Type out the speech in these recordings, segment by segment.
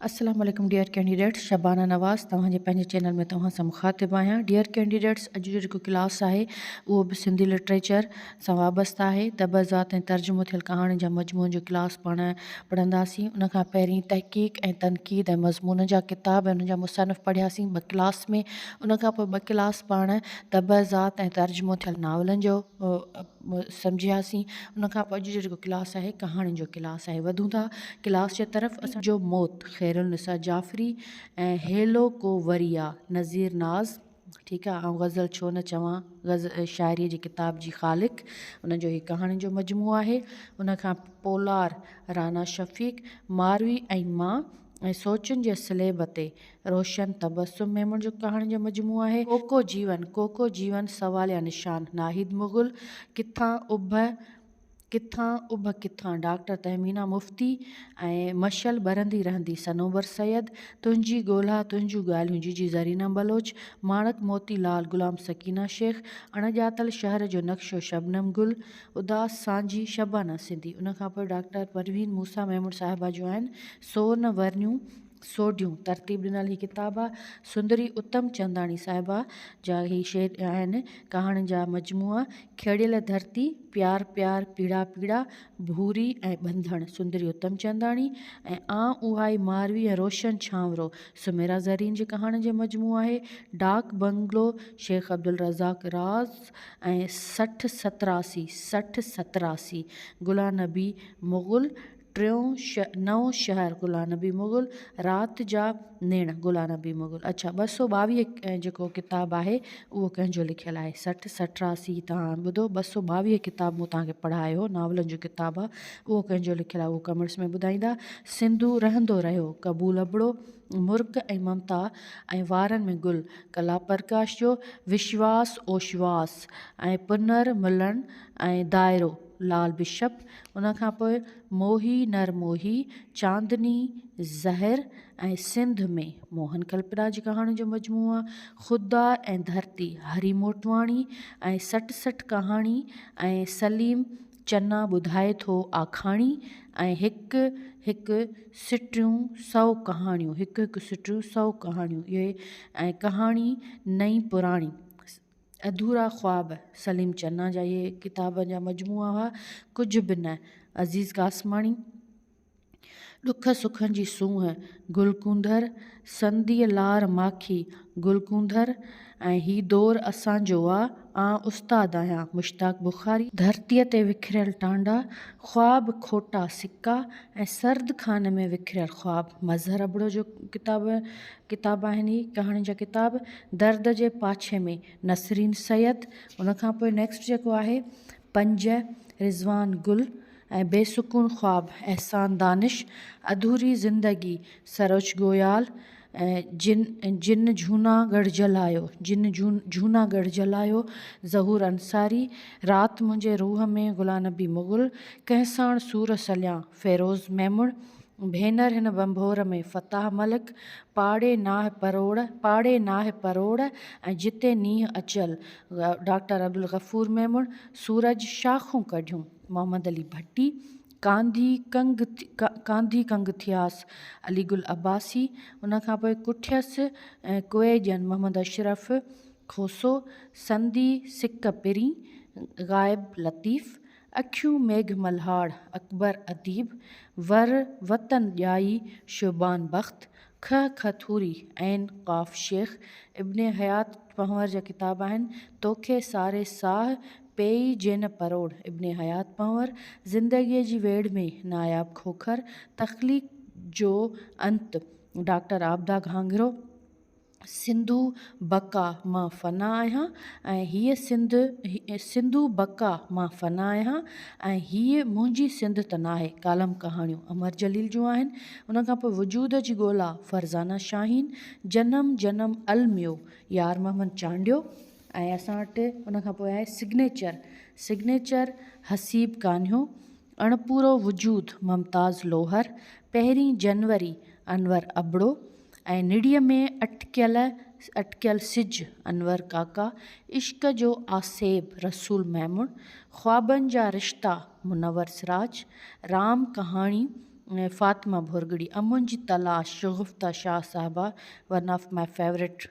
अस्सलाम वालेकुम dear candidates, Shabana नवाज़ तव्हांजे पंहिंजे चैनल में तव्हां सां मुखातिबु आहियां। डियर कैंडिडेट्स, अॼु जो जेको क्लास आहे उहो बि सिंधी लिटरेचर सां वाबस्तु आहे। तबज़ात ऐं तर्जुमो थियल कहाणी जा मजमूअनि जो क्लास पाण पढ़ंदासीं। उनखां पहिरीं तहक़ीक़ ऐं तनक़ीद ऐं मज़मून जा किताब ऐं उन जा मुसनफ़ पढ़ियासीं 2 क्लास में। उनखां पोइ 2 क्लास पाण तबज़ात ऐं तर्जुमो थियल नावलनि जो सम्झियासीं। उनखां पोइ अॼु जो जेको क्लास आहे कहाणियुनि जो क्लास आहे। वधूं था क्लास जे तरफ़। असांजो मौत ख़ैरुनिसा जाफ़री ऐं हेलो को वरिया नज़ीर नाज़, ठीकु आहे। ऐं गज़ल छो न चवां, शाइरीअ जी किताब जी ख़ालिक़, उनजो ही कहाणी जो मजमूओ आहे। उनखां पोलार राना शफ़ीक़, मारवी ऐं मां ऐं सोचनि जे स्लेब ते रोशन तबस्सुम मेमण जो कहाणी जो मजमूओ आहे। कोको जीवन सवाल या निशान नाहिद मुग़ल, किथां उभ किथां डॉक्टर तहमीना मुफ्ती ऐं मशल बरंदी रहंदी सनोबर सैयद, तुंहिंजी ॻोल्हा तुंहिंजूं ॻाल्हियूं जी ज़रीना बलोच, माणक मोतीलाल गुलाम सकीना शेख, अणॼातल शहर जो नक्शो शबनम गुल, उदास सांझी शबाना सिंधी। उनखां पोइ डॉक्टर परवीन मूसा मेमण साहिबा जो आहिनि सोन वरनियूं सोढियूं तरतीब ॾिनल ही किताब आहे। सुंदरी उत्तम चंदाणी साहिबा जा ही शेर आहिनि कहाणी जा मजमूआ। खेड़ियल धरती, प्यार प्यार पीड़ा पीड़ा, भूरी ऐं बंधण सुंदरी उत्तम चंदाणी ऐं उहा ई मारवी ऐं रोशन छांवरो सुमेरा ज़रीन जी कहाणी जो मजमूओ आहे। डाक बंगलो शेख अब्दुल रज़ाक राज़ ऐं 6087 गुला नबी मुग़ल, नओं शहर गुला नबी मुग़ल, राति जा नेण गुला नबी मुग़ल। अच्छा, 222 जेको किताबु आहे उहो कंहिंजो लिखियलु आहे। 6087 तव्हां ॿुधो, 222 किताब मूं तव्हांखे पढ़ायो, नावलनि जो किताबु आहे, उहो कंहिंजो लिखियलु आहे उहो कमेंट्स में ॿुधाईंदा। सिंधु रहंदो रहियो क़बूल अबड़ो, मुर्क ऐं ममता ऐं वारनि में गुल, कला प्रकाश जो विश्वास ओश्वास ऐं पुनर्मिलन ऐं दायरो लाल बिशप। उनखां पोइ मोही नर मोही, चांदनी ज़हर ऐं सिंध में मोहन कल्पना जी कहाणी जो मजमूओ आहे। ख़ुदा ऐं धरती हरी मोटवाणी ऐं 66 कहाणी ऐं सलीम चन्ना ॿुधाए थो आखाणी ऐं हिकु हिकु सिटियूं 100 कहाणियूं, हिकु हिकु सिटियूं 100 कहाणियूं। इहे ऐं कहाणी नई पुराणी अधूरा ख्वाब सलीम चन्ना जा इहे किताब जा मजमूआ हुआ। कुझु बि न अज़ीज़ कासमाणी, ॾुख सुखनि जी सूंहं गुलकुंदर, संदीअ लार माखी गुलकुंदर ऐं ही दौर असांजो आहे उस्ताद आहियां मुश्ताक बुखारी, धरतीअ ते विखरियल टांडा, ख्वाब खोटा सिक्का ऐं सर्द खाने में विखरियल ख्वाब मज़हर अबड़ो जो किताब आहिनि। ही कहाणी जा किताब। दर्द जे पाछे में नसरीन सैयद। उनखां पोइ नेक्स्ट जेको आहे 5 रिज़वान गुल ऐं बेसुकून ख्वाब एहसान दानिश, अधूरी ज़िंदगी सरोज गोयाल ऐं जिन जूनागढ़ जलायो ज़हूर अंसारी, राति मुंहिंजे रूह में गुला नबी मुग़ल, कंहिंसाण सूर सलियां फ़ेरोज़ मेमण, भेनर हिन बंभोर में फ़ताह मलिक, पाड़े नाह परोड़ ऐं जिते नींह अचल डॉक्टर अब्दुल गफ़ूर मेमण, सूरज शाखूं कढियूं मोहम्मद अली भट्टी, कांधी कंग थियास अली गुल अब्बासी। उनखां पोइ कुठियस ऐं कुएजन मोहम्मद अशरफ खोसो, संदी सिक पिरी गाइब लतीफ़, अखियूं मेघ मल्हाड़ अकबर अदीब, वतन ॼाई शुबान बख़्त, खथूरी ऐन क़ाफ शेख। इब्ने हयात पंवर जा किताब आहिनि तोखे सारे साह पेई जेन परोड़ इब्ने हयात पंवर, ज़िंदगीअ जी वेड़ में नायाब खोखर, तख़लीक़ जो अंत डॉक्टर आबदा घांघरो, सिंधु बका मां फ़ना आहियां ऐं सिंधु बका मां फ़ना आहियां ऐं हीअ मुंहिंजी सिंध त नाहे कालम कहाणियूं अमर जलील जूं आहिनि। उनखां पोइ वजूद जी ॻोल्हा फरज़ाना शाहीन, जनम अलमियो यार मोहम्मद चांडियो ऐं असां वटि उनखां पोइ आहे सिग्नेचर हसीब कान्हो, अणपूरो वजूद मुमताज़ लोहर, 1 जनवरी अनवर अबड़ो ऐं निड़ीअ में अटकियल सिज अनवर काका, इश्क जो आसेब रसूल मेमण, ख्वाबनि जा रिश्ता मुनवर सिराज, राम कहाणी फातिमा भुरगड़ी, अमुंजी तलाश, शगुफ्ता शाह साहबा, one of my favourite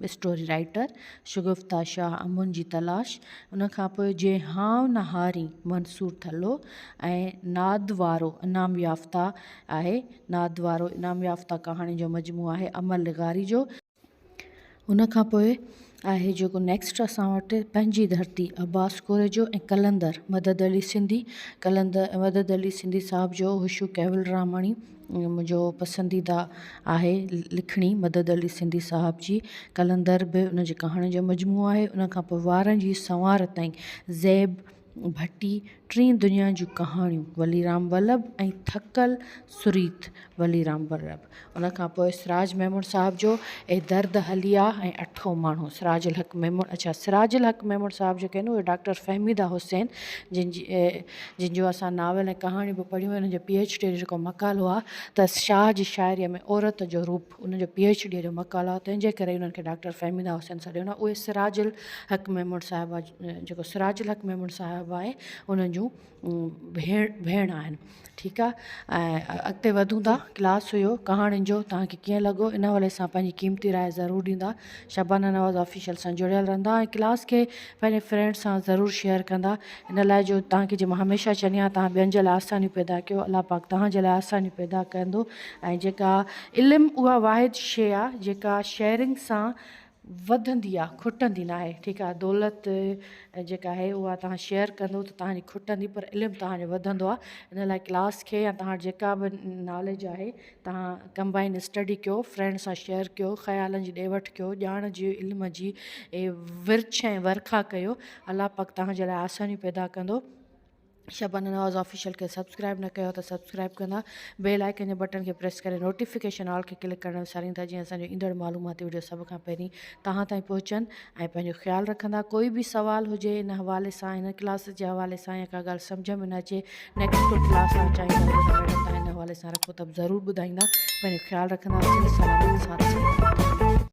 story writer, Shagufta Shah, अमुंजी तलाश। उन खां पोइ जे हाव नहारी, मंसूर थल्लो, ऐं नाद वारो इनाम याफ़्ता आहे। नाद वारो इनाम याफ़्ता कहाणी जो मजमू आहे अमल लिगारी जो। उन खां पोइ आहे जेको नेक्स्ट असां वटि पंहिंजी धरती, अब्बास कोरे जो, ऐं कलंदर मदद अली सिंधी। कलंदर मदद अली सिंधी साहब जो हुशू कैवल रामाणी मुंहिंजो पसंदीदा आहे लिखणी मदद अली सिंधी साहब जी। कलंदर बि उन जी कहाणी जो मजमू आहे। उन खां पोइ वारनि जी संवार ताईं ज़ैब भट्टी, टी दुनिया जूं कहाणियूं वलीराम वल्लभ, ऐं थकल सुरीत वलीराम वल्लभ। उन खां पोइ सिराज मेमून साहब जो ए दर्द हलिया, ऐं अठो माण्हू सिराजुल हक़ मेमून। अच्छा, सिराजुल हक़ मेमून साहब जेके आहिनि उहे डॉक्टर फ़हमीदा हुसैन जिन जो असां नावल ऐं कहाणियूं बि पढ़ियूं आहिनि। जो PhD जेको मक़ालो आहे त शाह जी शाइरीअ में औरत जो रूप, उनजो PhD जो मक़ालो आहे, तंहिंजे करे उन्हनि खे डॉक्टर फ़हमीदा हुसैन सां ॾिनो। उहे सिराजुल हक़ मेमून साहिबा, जेको सिराजुल हक़ मेमून साहिबा आहे उन्हनि जूं भेण आहिनि। ठीकु आहे। ऐं अॻिते वधूं था। क्लास हुयो कहाणियुनि जो, तव्हांखे कीअं लॻो इन हवाले सां पंहिंजी क़ीमती राय ज़रूरु ॾींदा। शबाना नवाज़ ऑफिशियल सां जुड़ियल रहंदा, ऐं क्लास खे पंहिंजे फ्रेंड्स सां ज़रूरु शेयर कंदा। इन लाइ जो तव्हांखे जीअं मां हमेशह चवंदी आहियां, तव्हां ॿियनि जे लाइ आसानियूं पैदा कयो, अलाह पाक तव्हांजे लाइ आसानियूं पैदा कंदो। ऐं जेका इल्मु उहा वाहिद शइ आहे जेका शेयरिंग सां वधंदी आहे, खुटंदी न आहे। ठीकु आहे। दौलत जेका आहे उहा तव्हां शेयर कंदो त तव्हांजी खुटंदी, पर इल्मु तव्हांजो वधंदो आहे। इन लाइ क्लास खे या तव्हां जेका बि नॉलेज आहे तव्हां कंबाइन स्टडी कयो, फ्रेंड सां शेयर कयो, ख़्यालनि जी ॾे वठि कयो, ॼाण जी इल्म जी विर्छ ऐं वर्खा कयो। अलाह पाक तव्हांजे लाइ आसानियूं पैदा कंदो। शबाना नवाज़ ऑफिशियल खे सब्सक्राइब न कयो त सब्सक्राइब कंदा। बेल आइकन जे बटन खे प्रेस करे नोटिफिकेशन ऑल खे क्लिक करणु विसारींदा, जीअं असांजो ईंदड़ मालूमाती वीडियो सभ खां पहिरीं तव्हां ताईं पहुचनि। ऐं पंहिंजो ख़्यालु रखंदा। कोई बि सवाल हुजे इन हवाले सां, इन क्लास जे हवाले सां, या का ॻाल्हि सम्झ में न अचे, नेक्स्ट कोई क्लास में चाहींदा मैडम तव्हां हिन हवाले सां रखो त ज़रूरु ॿुधाईंदा। पंहिंजो ख़्यालु रखंदा।